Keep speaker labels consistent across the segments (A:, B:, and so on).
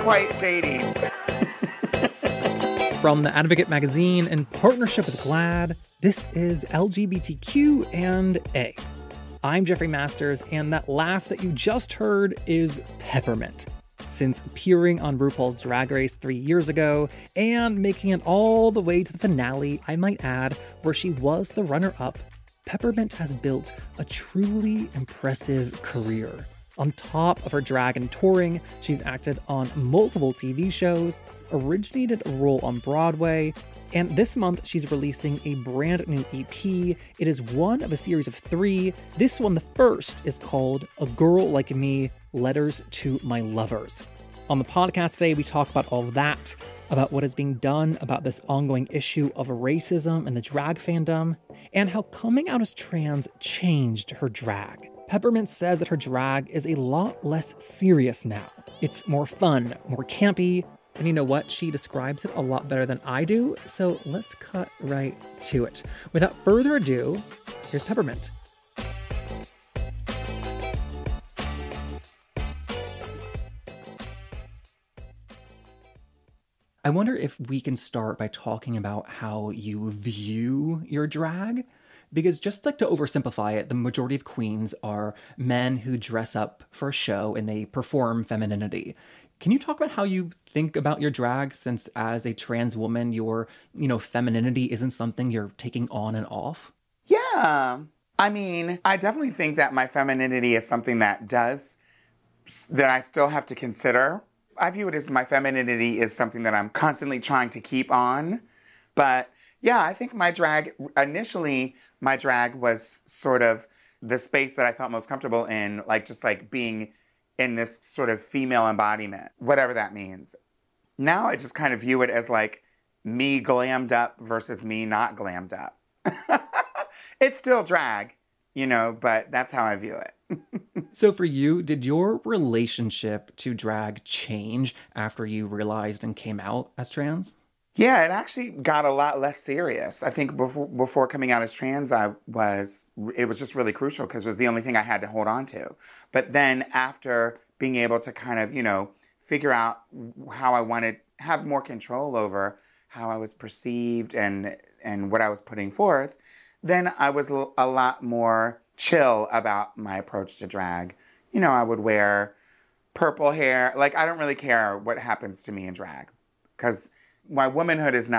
A: quite shady.
B: From The Advocate magazine in partnership with GLAAD, this is LGBTQ&A. I'm Jeffrey Masters, and that laugh that you just heard is Peppermint. Since appearing on RuPaul's Drag Race 3 years ago and making it all the way to the finale, I might add, where she was the runner-up, Peppermint has built a truly impressive career. On top of her drag and touring, she's acted on multiple TV shows, originated a role on Broadway, and this month she's releasing a brand new EP. It is one of a series of 3. This one, the first, is called A Girl Like Me, Letters to My Lovers. On the podcast today, we talk about all of that, about what is being done about this ongoing issue of racism in the drag fandom, and how coming out as trans changed her drag. Peppermint says that her drag is a lot less serious now. It's more fun, more campy, and you know what? She describes it a lot better than I do, so let's cut right to it. Without further ado, here's Peppermint. I wonder if we can start by talking about how you view your drag. Because just like to oversimplify it, the majority of queens are men who dress up for a show and they perform femininity. Can you talk about how you think about your drag, since as a trans woman, your, femininity isn't something you're taking on and off?
A: Yeah. I mean, I definitely think that my femininity is something that I still have to consider. I view it as my femininity is something that I'm constantly trying to keep on. But yeah, I think initially my drag was sort of the space that I felt most comfortable in, just being in this sort of female embodiment, whatever that means. Now I just kind of view it as me glammed up versus me not glammed up. It's still drag, but that's how I view it.
B: So for you, did your relationship to drag change after you realized and came out as trans?
A: Yeah, it actually got a lot less serious. I think before coming out as trans, it was just really crucial because it was the only thing I had to hold on to. But then after being able to kind of, figure out how I wanted, have more control over how I was perceived and what I was putting forth, then I was a lot more chill about my approach to drag. I would wear purple hair. I don't really care what happens to me in drag because my womanhood is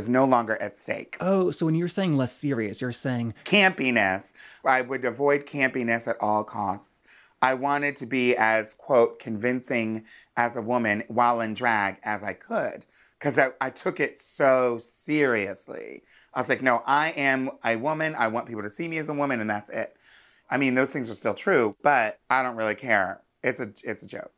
A: no longer at stake.
B: Oh, so when you're saying less serious, you're saying
A: campiness. I would avoid campiness at all costs. I wanted to be as, quote, convincing as a woman while in drag as I could, because I took it so seriously. I was like, no, I am a woman. I want people to see me as a woman, and that's it. I mean, those things are still true, but I don't really care. It's a joke.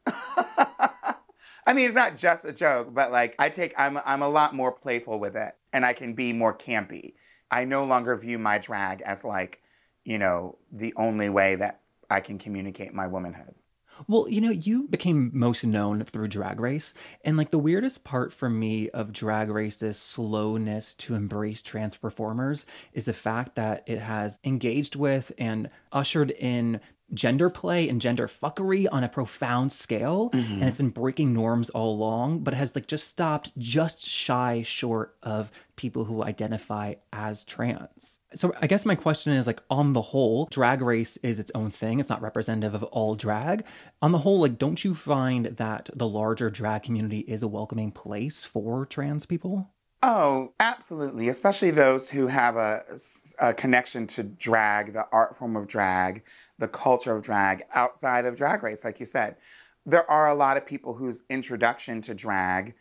A: I mean, it's not just a joke, but I'm a lot more playful with it, and I can be more campy. I no longer view my drag as the only way that I can communicate my womanhood.
B: Well, you became most known through Drag Race, and the weirdest part for me of Drag Race's slowness to embrace trans performers is the fact that it has engaged with and ushered in gender play and gender fuckery on a profound scale, and it's been breaking norms all along, but has just stopped just shy short of people who identify as trans. So I guess my question is, on the whole, Drag Race is its own thing. It's not representative of all drag. On the whole, don't you find that the larger drag community is a welcoming place for trans people?
A: Oh, absolutely. Especially those who have a connection to drag, the art form of drag, the culture of drag outside of Drag Race, like you said. There are a lot of people whose introduction to drag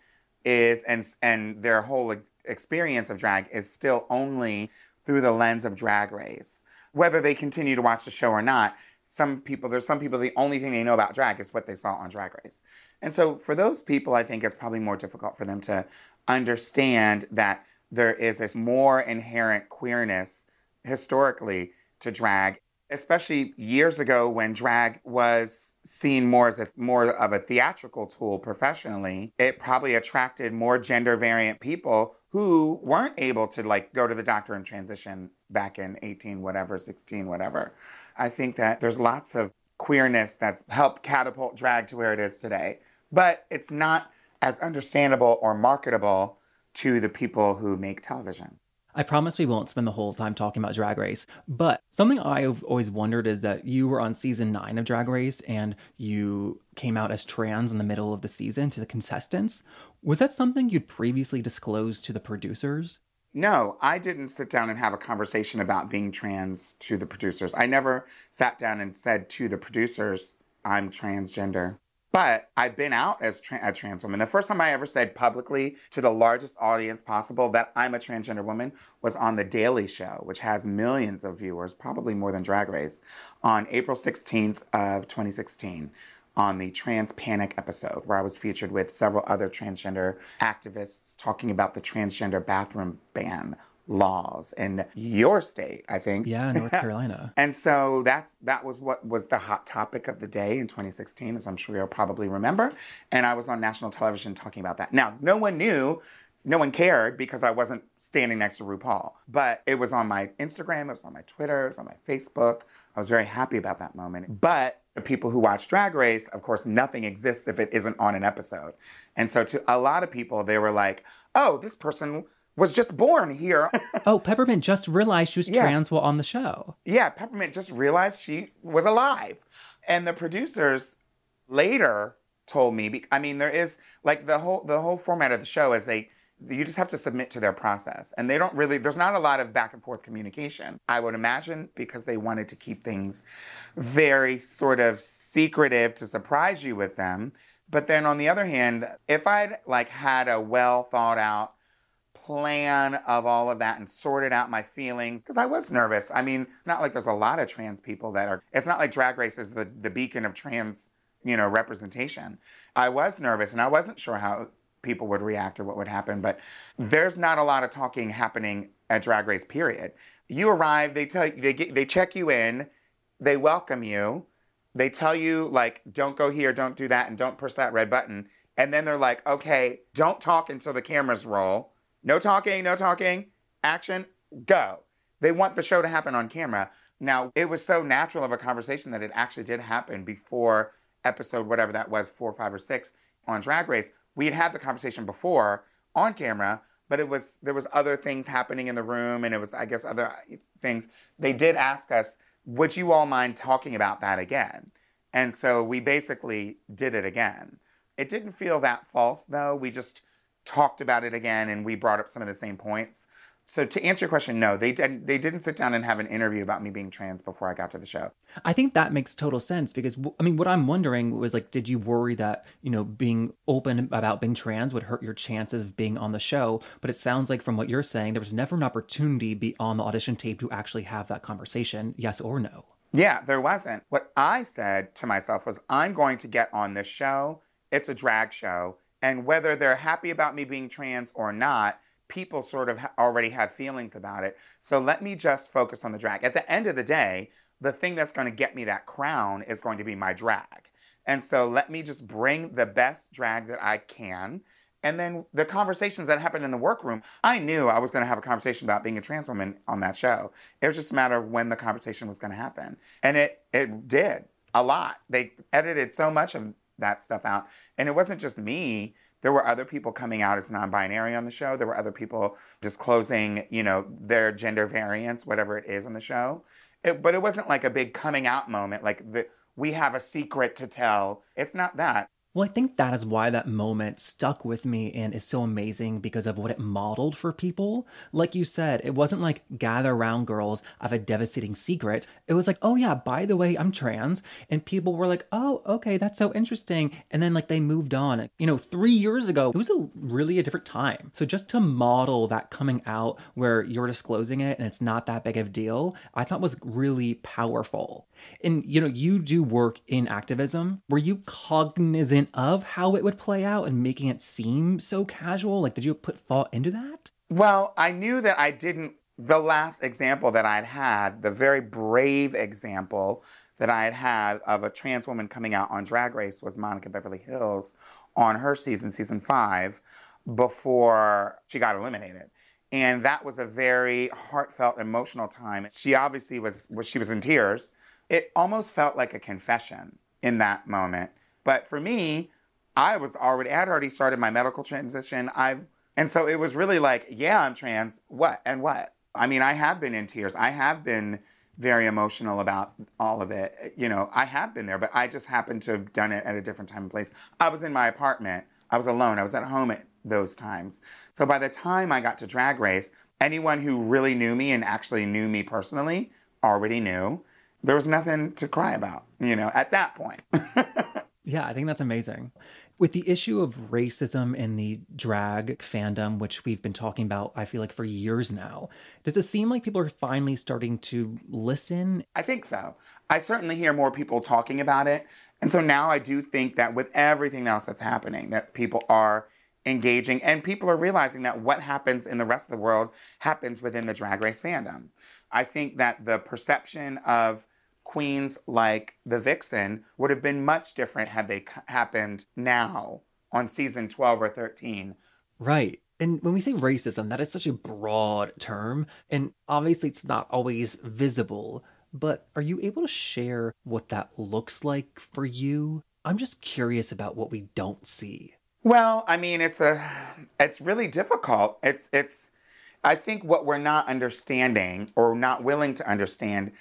A: is, and their whole experience of drag is still only through the lens of Drag Race. Whether they continue to watch the show or not, there's some people, the only thing they know about drag is what they saw on Drag Race. And so for those people, I think it's probably more difficult for them to understand that there is this more inherent queerness historically to drag, especially years ago when drag was seen more of a theatrical tool professionally. It probably attracted more gender variant people who weren't able to go to the doctor and transition back in 18 whatever, 16 whatever. I think that there's lots of queerness that's helped catapult drag to where it is today. But it's not as understandable or marketable to the people who make television.
B: I promise we won't spend the whole time talking about Drag Race, but something I've always wondered is that you were on season 9 of Drag Race and you came out as trans in the middle of the season to the contestants. Was that something you'd previously disclosed to the producers?
A: No, I didn't sit down and have a conversation about being trans to the producers. I never sat down and said to the producers, I'm transgender. But I've been out as a trans woman. The first time I ever said publicly to the largest audience possible that I'm a transgender woman was on The Daily Show, which has millions of viewers, probably more than Drag Race, on April 16th of 2016 on the Trans Panic episode, where I was featured with several other transgender activists talking about the transgender bathroom ban laws in your state, I think.
B: Yeah, North Carolina.
A: And so that was what was the hot topic of the day in 2016, as I'm sure you'll probably remember. And I was on national television talking about that. Now, no one knew, no one cared because I wasn't standing next to RuPaul. But it was on my Instagram, it was on my Twitter, it was on my Facebook. I was very happy about that moment. But the people who watch Drag Race, of course, nothing exists if it isn't on an episode. And so to a lot of people, they were like, oh, this person was just born here.
B: Oh, Peppermint just realized she was trans while on the show.
A: Yeah, Peppermint just realized she was alive. And the producers later told me, I mean, there is, like, the whole format of the show is you just have to submit to their process. And they don't really, there's not a lot of back and forth communication. I would imagine because they wanted to keep things very sort of secretive to surprise you with them. But then on the other hand, if I'd like had a well thought out plan of all of that and sorted out my feelings, because I was nervous. I mean, not like there's a lot of trans people that are, it's not like Drag Race is the beacon of trans, representation. I was nervous and I wasn't sure how people would react or what would happen, but there's not a lot of talking happening at Drag Race, period. You arrive, they tell you, they check you in, they welcome you, they tell you, like, don't go here, don't do that, and don't push that red button. And then they're like, okay, don't talk until the cameras roll. No talking, action, go. They want the show to happen on camera. Now, it was so natural of a conversation that it actually did happen before episode, whatever that was, 4, 5, or 6 on Drag Race. We had the conversation before on camera, but there was other things happening in the room, and it was, I guess, other things. They did ask us, would you all mind talking about that again? And so we basically did it again. It didn't feel that false, though. We just talked about it again, and we brought up some of the same points. So to answer your question, no, they didn't sit down and have an interview about me being trans before I got to the show.
B: I think that makes total sense because, I mean, what I'm wondering was, like, did you worry that, being open about being trans would hurt your chances of being on the show? But it sounds like from what you're saying, there was never an opportunity beyond the audition tape to actually have that conversation, yes or no.
A: Yeah, there wasn't. What I said to myself was, I'm going to get on this show. It's a drag show. And whether they're happy about me being trans or not, people sort of already have feelings about it. So let me just focus on the drag. At the end of the day, the thing that's going to get me that crown is going to be my drag. And so let me just bring the best drag that I can. And then the conversations that happened in the workroom, I knew I was going to have a conversation about being a trans woman on that show. It was just a matter of when the conversation was going to happen. And it did a lot. They edited so much of that stuff out. And it wasn't just me. There were other people coming out as non-binary on the show. There were other people disclosing, their gender variance, whatever it is on the show. But it wasn't like a big coming out moment, like we have a secret to tell. It's not that.
B: Well, I think that is why that moment stuck with me and is so amazing because of what it modeled for people. Like you said, it wasn't like gather around girls, I have a devastating secret. It was like, oh yeah, by the way, I'm trans. And people were like, oh, okay, that's so interesting. And then like they moved on. 3 years ago, it was really a different time. So just to model that coming out where you're disclosing it and it's not that big of a deal, I thought was really powerful. And, you do work in activism. Were you cognizant of how it would play out and making it seem so casual? Like, did you put thought into that?
A: Well, I knew that I didn't. The last example that I'd had, the very brave example that I had had of a trans woman coming out on Drag Race was Monica Beverly Hills on her season 5, before she got eliminated. And that was a very heartfelt, emotional time. She obviously was in tears. It almost felt like a confession in that moment. But for me, I had already started my medical transition. And so it was really like, yeah, I'm trans. What? And what? I mean, I have been in tears. I have been very emotional about all of it. You know, I have been there, but I just happened to have done it at a different time and place. I was in my apartment. I was alone. I was at home at those times. So by the time I got to Drag Race, anyone who really knew me and actually knew me personally already knew. There was nothing to cry about, you know, at that point.
B: Yeah, I think that's amazing. With the issue of racism in the drag fandom, which we've been talking about, I feel like for years now, does it seem like people are finally starting to listen?
A: I think so. I certainly hear more people talking about it. And so now I do think that with everything else that's happening, that people are engaging and people are realizing that what happens in the rest of the world happens within the Drag Race fandom. I think that the perception of queens like the Vixen would have been much different had they happened now on season 12 or 13.
B: Right. And when we say racism, that is such a broad term, and obviously it's not always visible, but are you able to share what that looks like for you? I'm just curious about what we don't see.
A: Well, I mean, it's really difficult. I think what we're not understanding or not willing to understand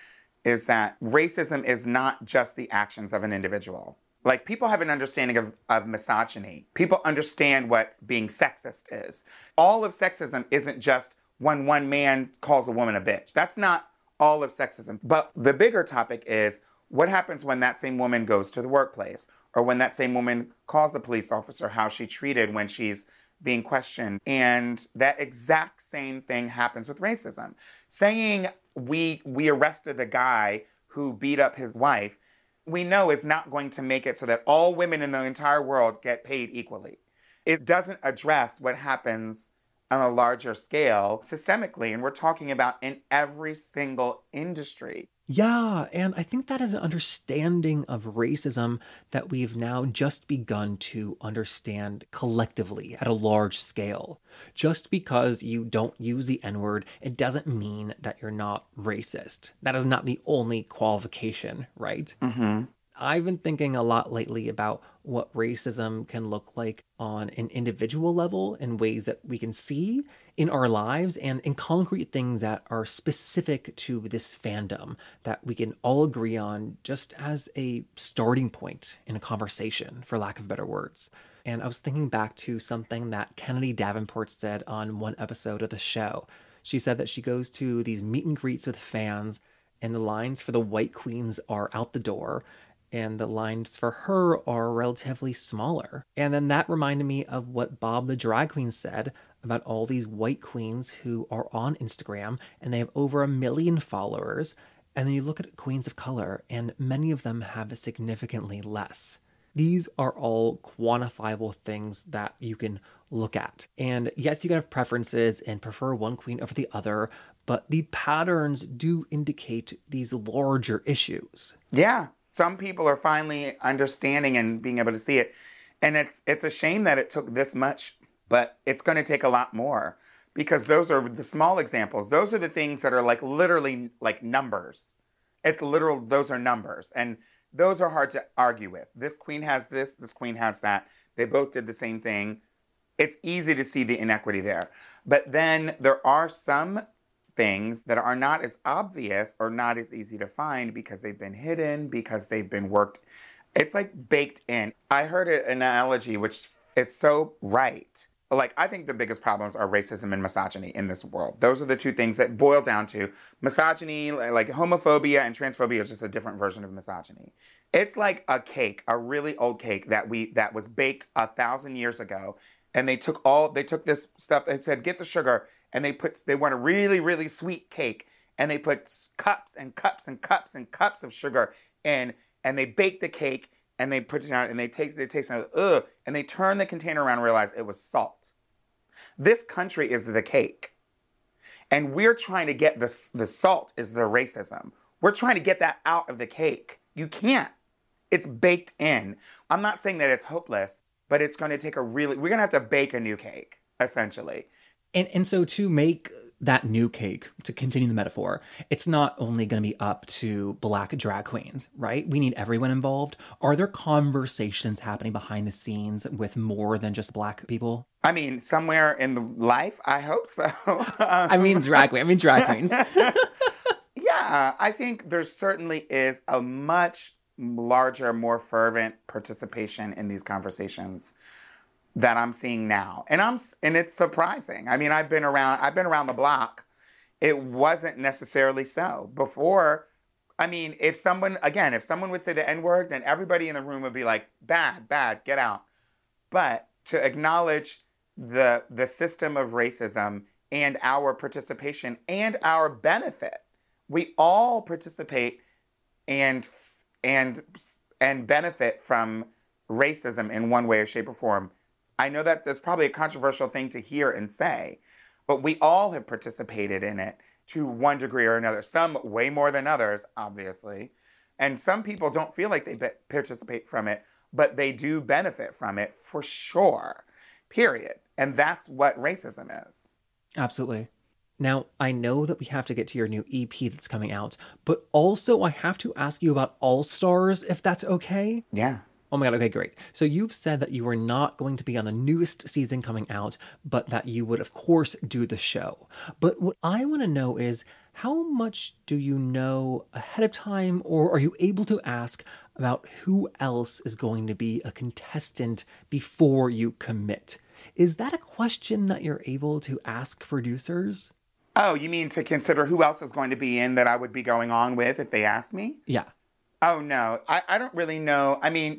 A: is that racism is not just the actions of an individual. Like, people have an understanding of misogyny. People understand what being sexist is. All of sexism isn't just when one man calls a woman a bitch. That's not all of sexism. But the bigger topic is what happens when that same woman goes to the workplace, or when that same woman calls the police officer how she treated when she's being questioned. And that exact same thing happens with racism. Saying we arrested the guy who beat up his wife, we know is not going to make it so that all women in the entire world get paid equally. It doesn't address what happens on a larger scale systemically, and we're talking about in every single industry.
B: Yeah, and I think that is an understanding of racism that we've now just begun to understand collectively at a large scale. Just because you don't use the N-word, it doesn't mean that you're not racist. That is not the only qualification, right?
A: Mm-hmm.
B: I've been thinking a lot lately about what racism can look like on an individual level in ways that we can see in our lives and in concrete things that are specific to this fandom that we can all agree on just as a starting point in a conversation, for lack of better words. And I was thinking back to something that Kennedy Davenport said on one episode of the show. She said that she goes to these meet and greets with fans, and the lines for the white queens are out the door, and the lines for her are relatively smaller. And then that reminded me of what Bob the Drag Queen said about all these white queens who are on Instagram, and they have over 1 million followers. And then you look at queens of color, and many of them have significantly less. These are all quantifiable things that you can look at. And yes, you can have preferences and prefer one queen over the other, but the patterns do indicate these larger issues.
A: Yeah. Some people are finally understanding and being able to see it. And it's a shame that it took this much, but it's going to take a lot more, because those are the small examples. Those are the things that are like literally like numbers. Those are numbers. And those are hard to argue with. This queen has this queen has that. They both did the same thing. It's easy to see the inequity there. But then there are some things that are not as obvious or not as easy to find because they've been hidden, because they've been worked. It's like baked in. I heard an analogy, which it's so right. Like, I think the biggest problems are racism and misogyny in this world. Those are the two things that boil down to misogyny. Like, homophobia and transphobia is just a different version of misogyny. It's like a cake, a really old cake that was baked 1,000 years ago, and they took this stuff. They said, get the sugar. And they want a really, really sweet cake. And they put cups and cups and cups and cups of sugar in. And they bake the cake. And they put it down. And they taste it. And they turn the container around and realize it was salt. This country is the cake. And we're trying to get the salt is the racism. We're trying to get that out of the cake. You can't. It's baked in. I'm not saying that it's hopeless. But it's going to take we're going to have to bake a new cake, essentially.
B: And so to make that new cake, to continue the metaphor, it's not only going to be up to Black drag queens, right? We need everyone involved. Are there conversations happening behind the scenes with more than just Black people?
A: I mean, somewhere in the life, I hope so.
B: I mean drag queens.
A: Yeah, I think there certainly is a much larger, more fervent participation in these conversations that I'm seeing now. And it's surprising. I mean, I've been around the block. It wasn't necessarily so. Before, I mean, if someone would say the N-word, then everybody in the room would be like, bad, get out. But to acknowledge the system of racism and our participation and our benefit, we all participate and benefit from racism in one way or shape or form. I know that that's probably a controversial thing to hear and say, but we all have participated in it to one degree or another. Some way more than others, obviously. And some people don't feel like they participate from it, but they do benefit from it for sure, period. And that's what racism is.
B: Absolutely. Now, I know that we have to get to your new EP that's coming out, but also I have to ask you about All Stars, if that's okay.
A: Yeah.
B: Oh my God, okay, great. So you've said that you are not going to be on the newest season coming out, but that you would, of course, do the show. But what I want to know is, how much do you know ahead of time, or are you able to ask about who else is going to be a contestant before you commit? Is that a question that you're able to ask producers?
A: Oh, you mean to consider who else is going to be in that I would be going on with if they asked me?
B: Yeah.
A: Oh, no. I don't really know. I mean,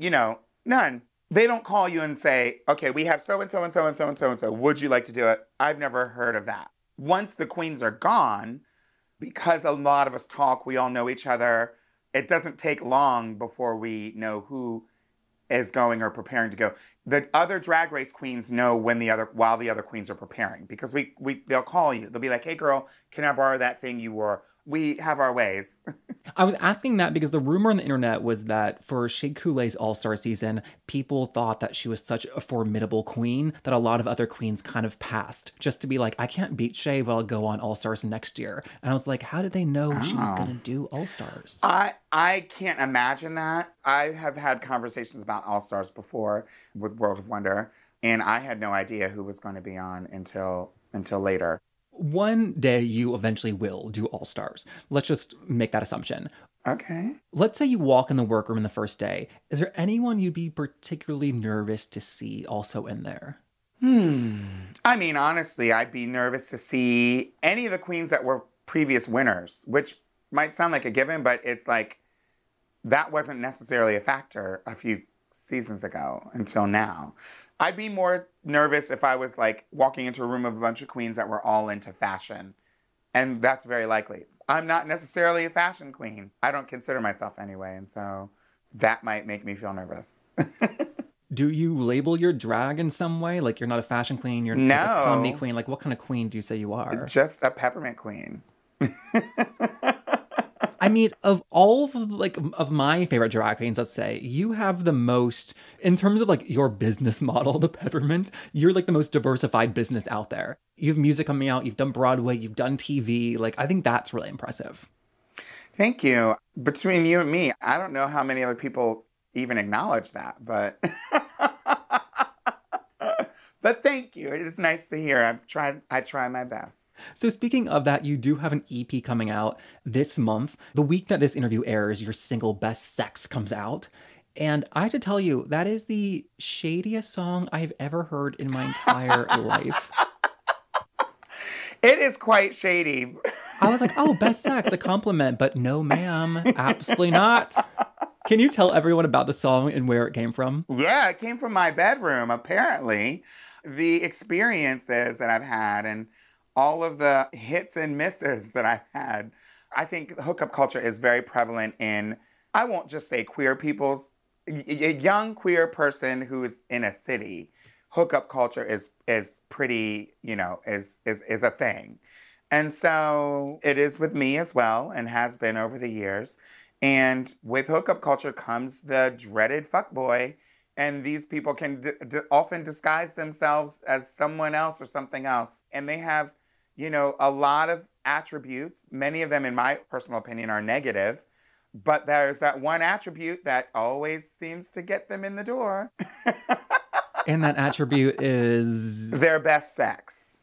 A: none. They don't call you and say, okay, we have so-and-so and so-and-so and so-and-so. Would you like to do it? I've never heard of that. Once the queens are gone, because a lot of us talk, we all know each other, it doesn't take long before we know who is going or preparing to go. The other Drag Race queens know while the other queens are preparing, because they'll call you. They'll be like, hey girl, can I borrow that thing you wore? We have our ways.
B: I was asking that because the rumor on the internet was that for Shea Couleé's All-Star season, people thought that she was such a formidable queen that a lot of other queens kind of passed, just to be like, I can't beat Shea, but I'll go on All-Stars next year. And I was like, how did they know she was going to do All-Stars?
A: I can't imagine that. I have had conversations about All-Stars before with World of Wonder, and I had no idea who was going to be on until later.
B: One day you eventually will do All-Stars. Let's just make that assumption.
A: Okay.
B: Let's say you walk in the workroom in the first day. Is there anyone you'd be particularly nervous to see also in there?
A: I mean, honestly, I'd be nervous to see any of the queens that were previous winners, which might sound like a given, but it's like that wasn't necessarily a factor a few seasons ago until now. I'd be more nervous if I was like walking into a room of a bunch of queens that were all into fashion. And that's very likely. I'm not necessarily a fashion queen. I don't consider myself anyway. And so that might make me feel nervous.
B: Do you label your drag in some way? Like you're not a fashion queen, you're
A: no.
B: like a comedy queen. Like what kind of queen do you say you are?
A: Just a peppermint queen.
B: I mean, of all of my favorite drag queens, let's say, you have the most, in terms of like your business model, the Peppermint, you're like the most diversified business out there. You have music coming out, you've done Broadway, you've done TV. Like, I think that's really impressive.
A: Thank you. Between you and me, I don't know how many other people even acknowledge that, but but thank you. It's nice to hear. I try my best.
B: So speaking of that, you do have an EP coming out this month. The week that this interview airs, your single Best Sex comes out. And I have to tell you, that is the shadiest song I've ever heard in my entire life.
A: It is quite shady.
B: I was like, oh, Best Sex, a compliment. But no, ma'am, absolutely not. Can you tell everyone about the song and where it came from?
A: Yeah, it came from my bedroom, apparently. The experiences that I've had and all of the hits and misses that I've had. I think hookup culture is very prevalent in, I won't just say queer people's, a young queer person who is in a city. Hookup culture is pretty, is a thing. And so it is with me as well and has been over the years. And with hookup culture comes the dreaded fuckboy. And these people can often disguise themselves as someone else or something else. And they have You know, a lot of attributes, many of them, in my personal opinion, are negative. But there's that one attribute that always seems to get them in the door.
B: And that attribute is
A: their best sex.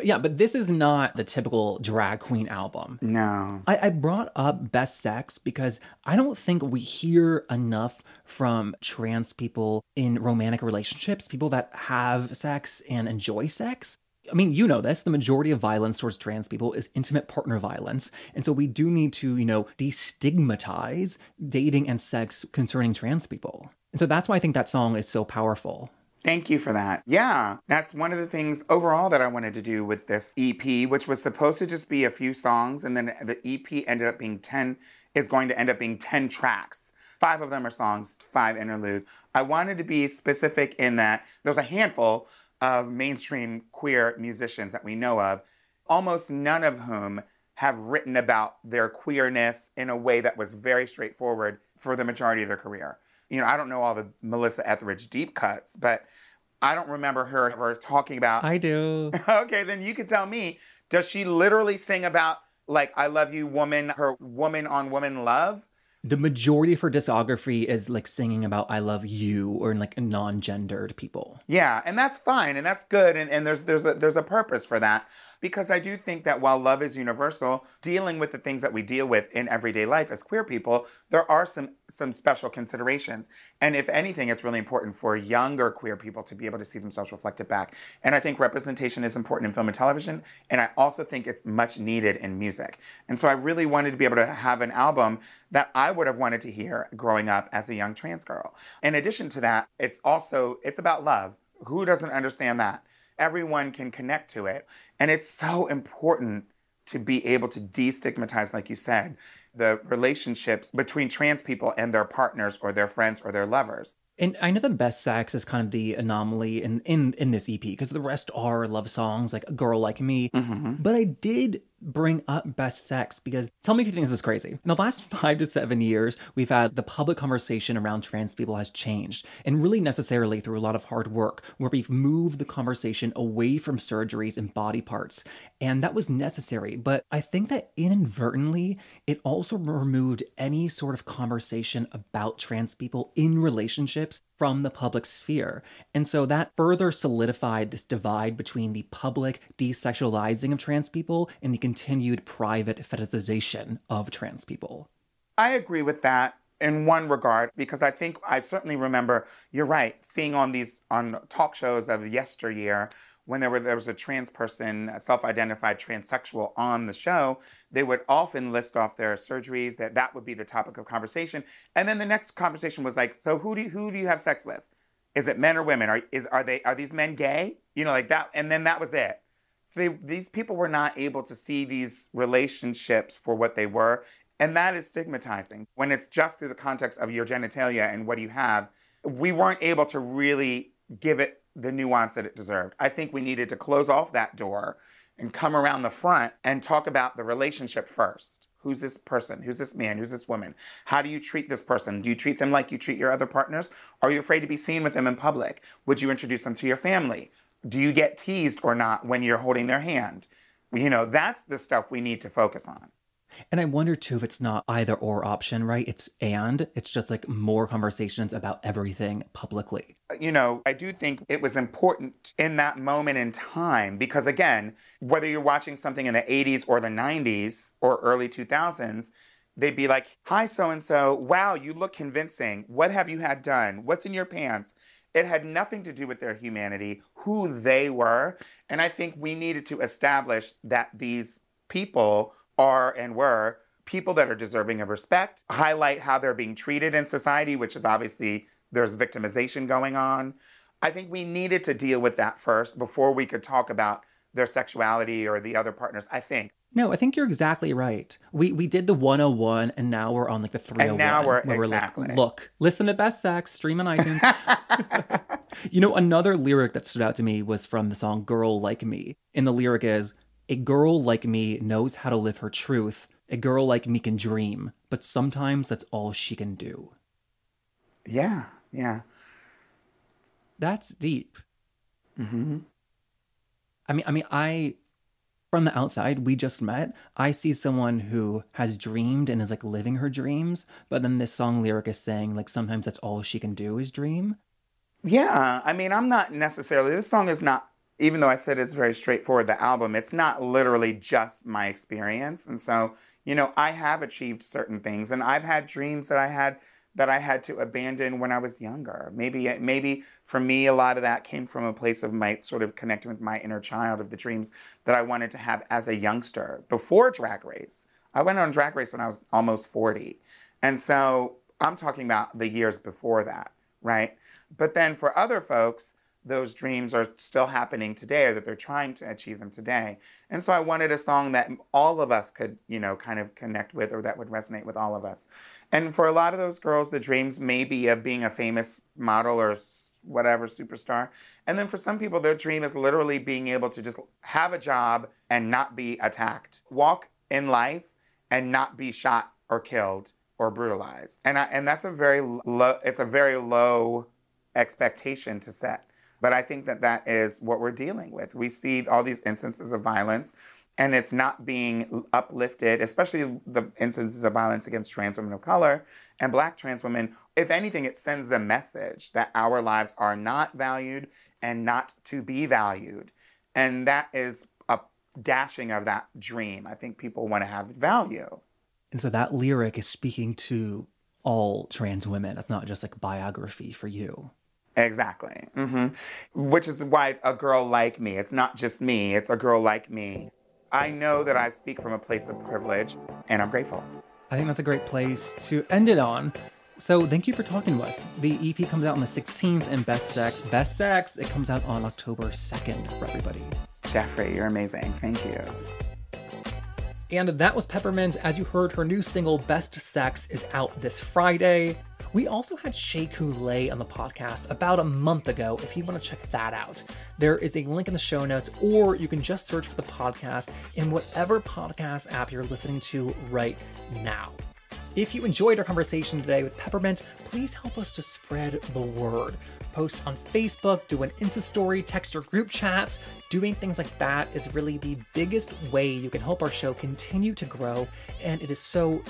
B: Yeah, but this is not the typical drag queen album.
A: No.
B: I brought up best sex because I don't think we hear enough from trans people in romantic relationships, people that have sex and enjoy sex. I mean, you know this, the majority of violence towards trans people is intimate partner violence. And so we do need to, destigmatize dating and sex concerning trans people. And so that's why I think that song is so powerful.
A: Thank you for that. Yeah, that's one of the things overall that I wanted to do with this EP, which was supposed to just be a few songs. And then the EP ended up being 10 tracks. 5 of them are songs, 5 interludes. I wanted to be specific in that there's a handful of mainstream queer musicians that we know of, almost none of whom have written about their queerness in a way that was very straightforward for the majority of their career. You know, I don't know all the Melissa Etheridge deep cuts, but I don't remember her ever talking about...
B: I do.
A: Okay, then you can tell me, does she literally sing about, like, I love you, woman, her woman-on-woman love?
B: The majority of her discography is like singing about I love you or like non-gendered people.
A: Yeah, and that's fine and that's good and there's a purpose for that, because I do think that while love is universal, dealing with the things that we deal with in everyday life as queer people, there are some special considerations. And if anything, it's really important for younger queer people to be able to see themselves reflected back. And I think representation is important in film and television, and I also think it's much needed in music. And so I really wanted to be able to have an album that I would have wanted to hear growing up as a young trans girl. In addition to that, it's about love. Who doesn't understand that? Everyone can connect to it. And it's so important to be able to destigmatize, like you said, the relationships between trans people and their partners or their friends or their lovers.
B: And I know the best sex is kind of the anomaly in this EP because the rest are love songs like A Girl Like Me. Mm-hmm. But I did bring up best sex because tell me if you think this is crazy. In the last 5 to 7 years, we've had the public conversation around trans people has changed, and really necessarily through a lot of hard work where we've moved the conversation away from surgeries and body parts. And that was necessary. But I think that inadvertently, it also removed any sort of conversation about trans people in relationships from the public sphere. And so that further solidified this divide between the public desexualizing of trans people and the continued private fetishization of trans people.
A: I agree with that in one regard, because I think I certainly remember, you're right, seeing on talk shows of yesteryear, when there was a trans person, a self-identified transsexual on the show, they would often list off their surgeries, that would be the topic of conversation. And then the next conversation was like, so who do you have sex with? Is it men or women? Are these men gay? Like that. And then that was it. So these people were not able to see these relationships for what they were. And that is stigmatizing. When it's just through the context of your genitalia and what you have, we weren't able to really give it the nuance that it deserved. I think we needed to close off that door and come around the front and talk about the relationship first. Who's this person? Who's this man? Who's this woman? How do you treat this person? Do you treat them like you treat your other partners? Are you afraid to be seen with them in public? Would you introduce them to your family? Do you get teased or not when you're holding their hand? That's the stuff we need to focus on.
B: And I wonder, too, if it's not either or option, right? It's just like more conversations about everything publicly.
A: I do think it was important in that moment in time because, again, whether you're watching something in the 80s or the 90s or early 2000s, they'd be like, hi, so-and-so. Wow, you look convincing. What have you had done? What's in your pants? It had nothing to do with their humanity, who they were. And I think we needed to establish that these people are and were people that are deserving of respect, highlight how they're being treated in society, which is obviously there's victimization going on. I think we needed to deal with that first before we could talk about their sexuality or the other partners, I think.
B: No, I think you're exactly right. We did the 101 and now we're on like the 301.
A: And now we're
B: like, look, listen to Best Sex, stream on iTunes. Another lyric that stood out to me was from the song Girl Like Me. And the lyric is, a girl like me knows how to live her truth. A girl like me can dream, but sometimes that's all she can do.
A: Yeah.
B: That's deep.
A: Mm-hmm.
B: I from the outside, we just met. I see someone who has dreamed and is like living her dreams, but then this song lyric is saying like sometimes that's all she can do is dream.
A: Yeah, I mean, I'm not necessarily, this song is not, even though I said it's very straightforward, the album, it's not literally just my experience. And so, I have achieved certain things, and I've had dreams that I had to abandon when I was younger. Maybe for me, a lot of that came from a place of my sort of connecting with my inner child of the dreams that I wanted to have as a youngster before Drag Race. I went on Drag Race when I was almost 40. And so I'm talking about the years before that, right? But then for other folks, those dreams are still happening today, or that they're trying to achieve them today. And so I wanted a song that all of us could, kind of connect with, or that would resonate with all of us. And for a lot of those girls, the dreams may be of being a famous model or whatever superstar. And then for some people, their dream is literally being able to just have a job and not be attacked. Walk in life and not be shot or killed or brutalized. And that's a very low expectation to set. But I think that is what we're dealing with. We see all these instances of violence, and it's not being uplifted, especially the instances of violence against trans women of color and Black trans women. If anything, it sends the message that our lives are not valued and not to be valued. And that is a dashing of that dream. I think people want to have value.
B: And so that lyric is speaking to all trans women. It's not just like biography for you.
A: Exactly. Mm-hmm. Which is why it's a girl like me. It's not just me. It's a girl like me. I know that I speak from a place of privilege, and I'm grateful.
B: I think that's a great place to end it on. So thank you for talking to us. The EP comes out on the 16th, and Best Sex, it comes out on October 2nd for everybody.
A: Jeffrey, you're amazing. Thank you.
B: And that was Peppermint. As you heard, her new single, Best Sex, is out this Friday. We also had Shea Couleé on the podcast about a month ago, if you want to check that out. There is a link in the show notes, or you can just search for the podcast in whatever podcast app you're listening to right now. If you enjoyed our conversation today with Peppermint, please help us to spread the word. Post on Facebook, do an Insta story, text your group chats. Doing things like that is really the biggest way you can help our show continue to grow, and it is so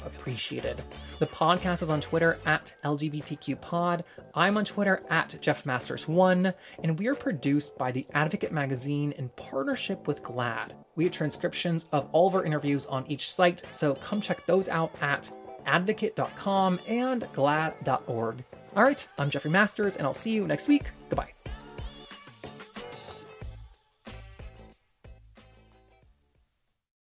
B: appreciated. The podcast is on Twitter at LGBTQpod. I'm on Twitter at JeffMasters1, and we are produced by The Advocate magazine in partnership with GLAAD. We have transcriptions of all of our interviews on each site, so come check those out at advocate.com and glad.org. All right, I'm Jeffrey Masters, and I'll see you next week.